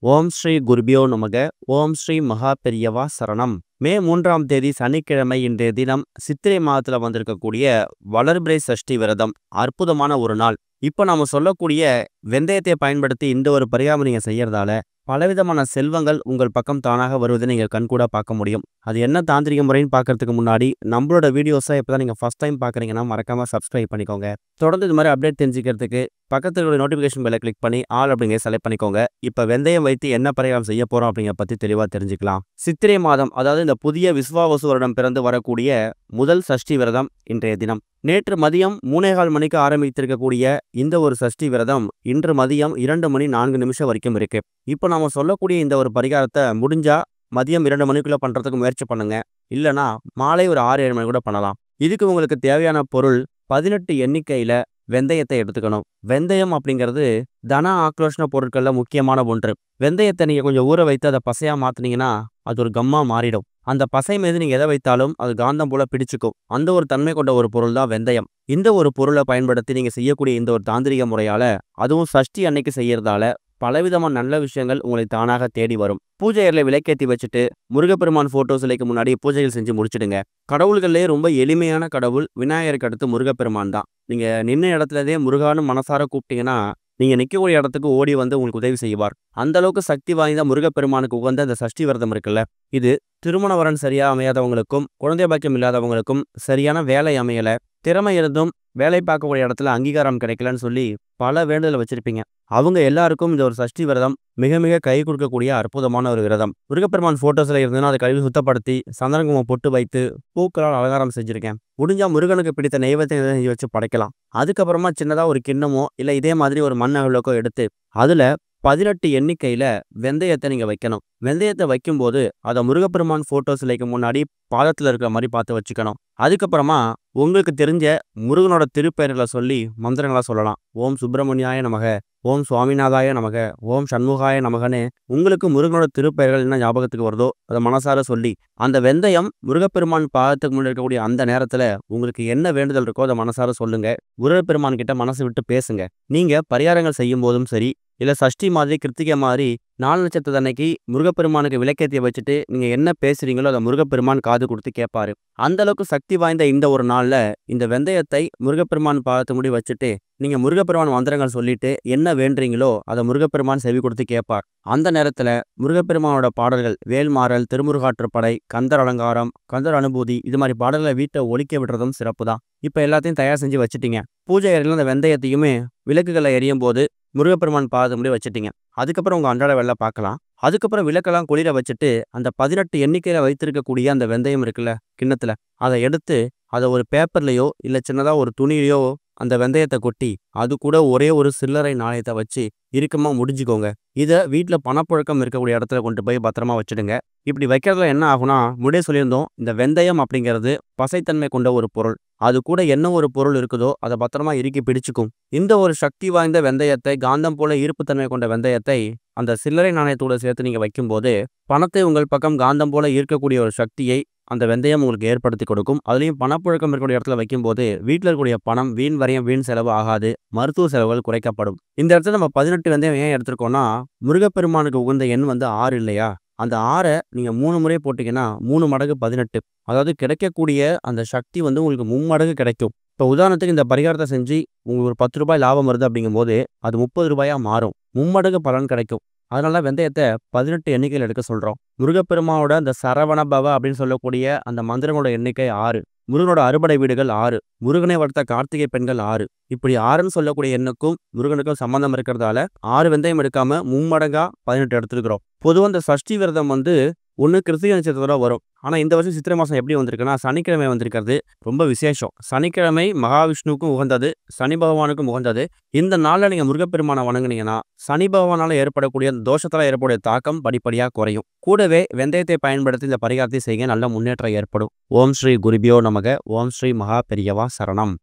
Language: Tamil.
ஓம் ஸ்ரீ குருபியோ நமக. ஓம் ஸ்ரீ மகா பெரியவா சரணம். மே 3ஆம் தேதி சனிக்கிழமை இன்றைய தினம் சித்திரை மாதத்துல வந்திருக்கக்கூடிய வளர்பிறை சஷ்டி விரதம். அற்புதமான ஒரு நாள். இப்ப நாம சொல்லக்கூடிய வெந்தயத்தை பயன்படுத்தி இந்த ஒரு பரிகாரம் நீங்க செய்யறதால பலவிதமான செல்வங்கள் உங்கள் பக்கம் தானாக வருவதை நீங்க கண்கூடா பார்க்க முடியும். அது என்ன தாந்திரிக முறைன்னு பார்க்கறதுக்கு முன்னாடி நம்மளோட வீடியோஸை இப்பதான் நீங்க ஃபர்ஸ்ட் டைம் பார்க்குறீங்கன்னா மறக்காம சப்ஸ்கிரைப் பண்ணிக்கோங்க. தொடர்ந்து இது மாதிரி அப்டேட் தெரிஞ்சுக்கிறதுக்கு பக்கத்துல இருக்கிற நோட்டிஃபிகேஷன் பெல்லை கிளிக் பண்ணி ஆல் அப்படிங்கிற செலக்ட் பண்ணிக்கோங்க. இப்ப வெந்தயம் வைத்து என்ன பரிகாரம் செய்ய போறோம் அப்படிங்கிற பத்தி தெளிவா தெரிஞ்சுக்கலாம். சித்திரை மாதம், அதாவது இந்த புதிய விஸ்வாவசு வருடம் பிறந்து வரக்கூடிய முதல் சஷ்டி விரதம் இன்றைய தினம். நேற்று மதியம் 3:15 மணிக்கு ஆரம்பித்திருக்கக்கூடிய இந்த ஒரு சஷ்டி விரதம் இன்று மதியம் 2 மணி 4 நிமிஷம் வரைக்கும் இருக்கு. இப்போ நாம சொல்லக்கூடிய இந்த ஒரு பரிகாரத்தை முடிஞ்சா மதியம் 2 மணிக்குள்ள பண்றதுக்கு முயற்சி பண்ணுங்க. இல்லனா மாலை ஒரு 6-7 மணி கூட பண்ணலாம். இதுக்கு உங்களுக்கு தேவையான பொருள் 18 எண்ணிக்கையில வெந்தயத்தை எடுத்துக்கணும். வெந்தயம் அப்படிங்கிறது தன ஆக்ரோஷண பொருட்கள்ல முக்கியமான ஒன்று. வெந்தயத்தை நீங்க கொஞ்சம் ஊற வைத்து அதை பசையா மாத்தினீங்கன்னா அது ஒரு கம்மா மாறிடும். அந்த பசை மீது நீங்க எதை வைத்தாலும் அது காந்தம் போல பிடிச்சுக்கும். அந்த ஒரு தன்மை கொண்ட ஒரு பொருள் தான் வெந்தயம். இந்த ஒரு பொருளை பயன்படுத்தி நீங்க செய்யக்கூடிய இந்த ஒரு தாந்திரிக முறையால, அதுவும் சஷ்டி அன்னைக்கு செய்யறதால பலவிதமான நல்ல விஷயங்கள் உங்களை தானாக தேடி வரும். பூஜை அறையில விளக்கேற்றி வச்சுட்டு முருகப்பெருமான் போட்டோ சிலைக்கு முன்னாடி பூஜைகள் செஞ்சு முடிச்சிடுங்க. கடவுள்களே ரொம்ப எளிமையான கடவுள் விநாயகருக்கு அடுத்து முருகப்பெருமான் தான். நீங்க நின்ன இடத்துலதே முருகான்னு மனசார கூப்பிட்டீங்கன்னா நீங்க நிற்கக்கூடிய இடத்துக்கு ஓடி வந்து உங்களுக்கு உதவி செய்வார். அந்த அளவுக்கு சக்தி வாய்ந்த முருகப்பெருமானுக்கு உகந்த இந்த சஷ்டி விரதம் இருக்குல்ல, இது திருமண வரன் சரியா அமையாதவங்களுக்கும் குழந்தை பாக்கியம் இல்லாதவங்களுக்கும் சரியான வேலை அமையல, திறமை இருந்தும் வேலை பார்க்கக்கூடிய இடத்துல அங்கீகாரம் கிடைக்கலன்னு சொல்லி பல வேண்டுதல் வச்சிருப்பீங்க. அவங்க எல்லாருக்கும் இந்த ஒரு சஷ்டி விரதம் மிக மிக கை கொடுக்கக்கூடிய அற்புதமான ஒரு விரதம். முருகப்பெருமான் போட்டோஸ்ல இருந்ததுன்னா அதை கழுவி சுத்தப்படுத்தி சந்தனகுமம் பொட்டு வைத்து பூக்களால் அலங்காரம் செஞ்சிருக்கேன். முடிஞ்சா முருகனுக்கு பிடித்த நெய்வேத்தியம் செஞ்சு வச்சு படைக்கலாம். அதுக்கப்புறமா சின்னதா ஒரு கிண்ணமோ இல்ல இதே மாதிரி ஒரு மண் அகலக்கோ எடுத்து அதுல 18 எண்ணிக்கையில வெந்தயத்தை நீங்க வைக்கணும். வெந்தயத்தை வைக்கும்போது அதை முருகப்பெருமான் போட்டோ சிலைக்கு முன்னாடி பாதத்துல இருக்கிற மாதிரி பார்த்து வச்சுக்கணும். அதுக்கப்புறமா உங்களுக்கு தெரிஞ்ச முருகனோட திருப்பெயர்களை சொல்லி மந்திரங்களா சொல்லலாம். ஓம் சுப்பிரமணியாய நமக, ஓம் சுவாமிநாதாய நமக, ஓம் சண்முகாய நமகன்னு உங்களுக்கு முருகனோட திருப்பெயர்கள் என்ன ஞாபகத்துக்கு வருதோ அதை மனசார சொல்லி அந்த வெந்தயம் முருகப்பெருமான் பாதத்துக்கு முன்னாடி இருக்கக்கூடிய அந்த நேரத்துல உங்களுக்கு என்ன வேண்டுதல் இருக்கோ அதை மனசார சொல்லுங்க. முருகப்பெருமான் கிட்ட மனசு விட்டு பேசுங்க. நீங்க பரிகாரங்கள் செய்யும் போதும் சரி, இல்ல சஷ்டி மாதிரி கிருத்திகை மாதிரி 4 நட்சத்திர அன்னைக்கு முருகப்பெருமானுக்கு விளக்கேற்றிய வச்சுட்டு நீங்க என்ன பேசுறீங்களோ அதை முருகப்பெருமான் காது கொடுத்து கேட்பாரு. அந்த அளவுக்கு சக்தி வாய்ந்த இந்த ஒரு நாள்ல இந்த வெந்தயத்தை முருகப்பெருமான் பாதத்து முடி வச்சுட்டு நீங்க முருகப்பெருமான் மந்திரங்கள் சொல்லிட்டு என்ன வேண்டுறீங்களோ அதை முருகப்பெருமான் செவி கொடுத்து கேட்பார். அந்த நேரத்துல முருகப்பெருமானோட பாடல்கள் வேல்மாறல், திருமுருகாற்றுப்படை, கந்தர் அலங்காரம், கந்தர் அனுபூதி இது மாதிரி பாடல்களை வீட்டை ஒலிக்க விடுறதும் சிறப்பு தான். இப்ப எல்லாத்தையும் தயார் செஞ்சு வச்சுட்டீங்க. பூஜை அறையில அந்த வெந்தயத்தையுமே விளக்குகளை எரியும் போது முருகப்பெருமான் பாதத்து முடி வச்சுட்டீங்க. அதுக்கப்புறம் உங்க அன்றாட வேலை பார்க்கலாம். அதுக்கப்புறம் விளக்கெல்லாம் குளிர வச்சுட்டு அந்த 18 எண்ணிக்கையில வைத்திருக்கக்கூடிய அந்த வெந்தயம் இருக்குல்ல கிண்ணத்துல, அதை எடுத்து அதை ஒரு பேப்பர்லயோ இல்ல சின்னதா ஒரு துணியிலையோ அந்த வெந்தயத்தை கொட்டி அது கூட ஒரே ஒரு சில்லறை நாணயத்தை வச்சு இறுக்கமா முடிஞ்சுக்கோங்க. இதை வீட்டில் பணப்புழக்கம் இருக்கக்கூடிய இடத்துல கொண்டு போய் பத்திரமா வச்சுடுங்க. இப்படி வைக்கிறதுல என்ன ஆகும்னா, முன்னே சொல்லியிருந்தோம், இந்த வெந்தயம் அப்படிங்கிறது பசைத்தன்மை கொண்ட ஒரு பொருள். அது கூட என்ன ஒரு பொருள் இருக்குதோ அதை பத்திரமா இறுக்கி பிடிச்சுக்கும். இந்த ஒரு சக்தி வாய்ந்த வெந்தயத்தை, காந்தம் போல ஈர்ப்புத்தன்மை கொண்ட வெந்தயத்தை அந்த சில்லறை நாணயத்தோட சேர்த்து நீங்க வைக்கும்போது பணத்தை உங்கள் பக்கம் காந்தம் போல ஈர்க்கக்கூடிய ஒரு சக்தியை அந்த வெந்தயம் உங்களுக்கு ஏற்படுத்தி கொடுக்கும். அதுலேயும் பணப்புழக்கம் இருக்கக்கூடிய இடத்துல வைக்கும்போது வீட்டில் இருக்கக்கூடிய பணம் வீண் வரையும் வீண் செலவு ஆகாது, மருத்துவ செலவுகள் குறைக்கப்படும். இந்த இடத்துல நம்ம 18 வெந்தயம் ஏன் எடுத்திருக்கோம்னா, முருகப்பெருமானுக்கு உகந்த எண் 6 இல்லையா? அந்த 6 நீங்க 3 முறை போட்டீங்கன்னா 3 மடங்கு 18. அதாவது கிடைக்கக்கூடிய அந்த சக்தி உங்களுக்கு மும்மடங்கு கிடைக்கும். இப்போ உதாரணத்துக்கு இந்த பரிகாரத்தை செஞ்சு உங்களுக்கு ஒரு 10 ரூபாய் லாபம் வருது அப்படிங்கும்போது அது 30 ரூபாயா மாறும். மும்மடங்கு பலன் கிடைக்கும். அதனால வெந்தயத்தை 18 எண்ணிக்கையில் எடுக்க சொல்றோம். முருகப்பெருமானோட அந்த சரவண பவ அப்படின்னு சொல்லக்கூடிய அந்த மந்திரங்களோட எண்ணிக்கை 6. முருகனோட அறுபடை வீடுகள் 6. முருகனை வளர்த்த கார்த்திகை பெண்கள் 6. இப்படி 6ன்னு சொல்லக்கூடிய எண்ணுக்கும் முருகனுக்கும் சம்பந்தம் இருக்கிறதால 6 வெந்தயம் எடுக்காம மும்மடங்கா 18 எடுத்துருக்கிறோம். பொதுவாக இந்த சஷ்டி விரதம் ஒன்று கிருத்திகை நட்சத்திரத்தோட வரும். ஆனால் இந்த வருஷம் சித்திரை மாதம் எப்படி வந்திருக்குன்னா சனிக்கிழமை வந்திருக்கிறது. ரொம்ப விசேஷம். சனிக்கிழமை மகாவிஷ்ணுவுக்கும் உகந்தது, சனி பகவானுக்கும் உகந்தது. இந்த நாளில் நீங்கள் முருகப்பெருமானை வணங்குனீங்கன்னா சனி பகவானால் ஏற்படக்கூடிய தோஷத்தால் ஏற்படக்கூடிய தாக்கம் படிப்படியாக குறையும். கூடவே வெந்தயத்தை பயன்படுத்தி இந்த பரிகாரத்தை செய்ய நல்ல முன்னேற்றம் ஏற்படும். ஓம் ஸ்ரீ குருபியோ நமக. ஓம் ஸ்ரீ மகா பெரியவா சரணம்.